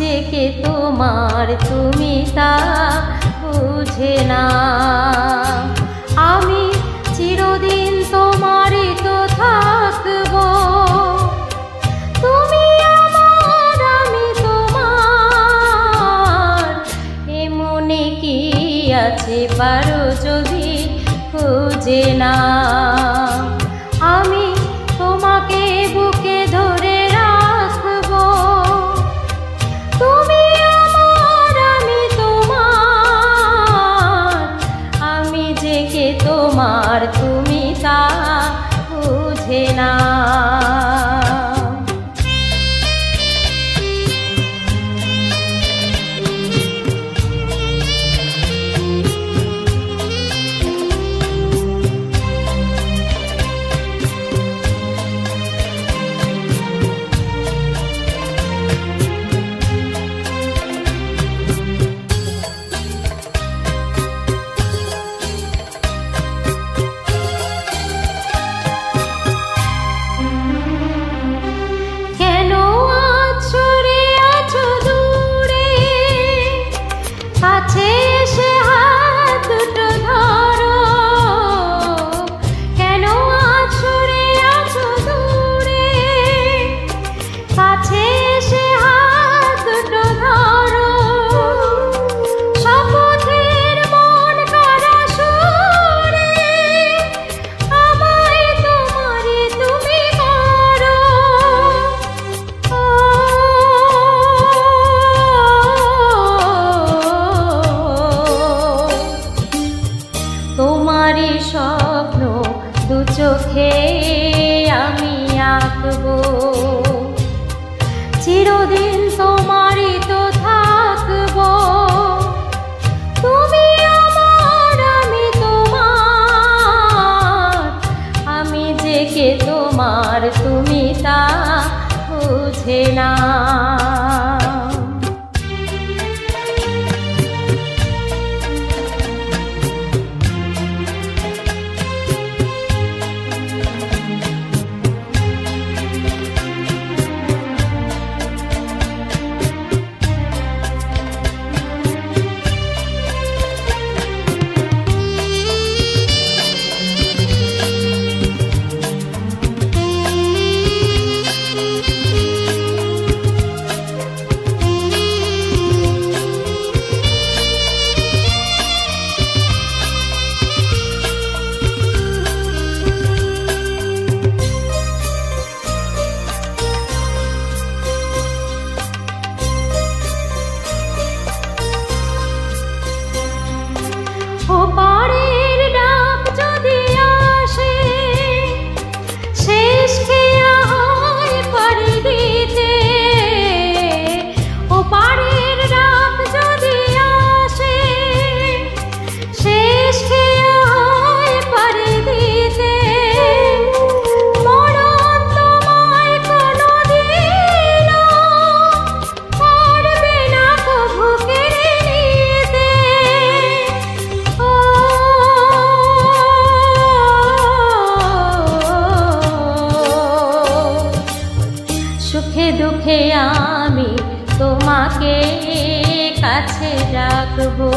যে কে তোমার তুমি তা বুঝে না। আমি চিরদিন তোমারই তো থাকবো, তুমি আমার আমি তোমার। এমনে কি আছে পারো যদি খুঁজে না। আমি তোমাকে বুকে ধরে রাখবো, তুমি আমার আমি তোমার। আমি যে কে তোমার তুমি তা বুঝে না। তোমারই স্বপ্ন দু চোখে আমি আঁকবো, চিরদিন তোমারই তো থাকবো। তুমি আমার আমি তোমার। আমি যে কে তোমার তুমি তা বুঝে না। ওপারের ডাক যদি আসে শেষ খেয়া হয় পাড়ি দিতে। ওপারের ডাক যদি আসে শেষ খেয়া হয় পাড়ি দিতে। মরণ তোমায় কোনোদিন পারবে না কভু কেড়ে নিতে। সুখে দুঃখে আমি তোমাকে কাছে রাখবো।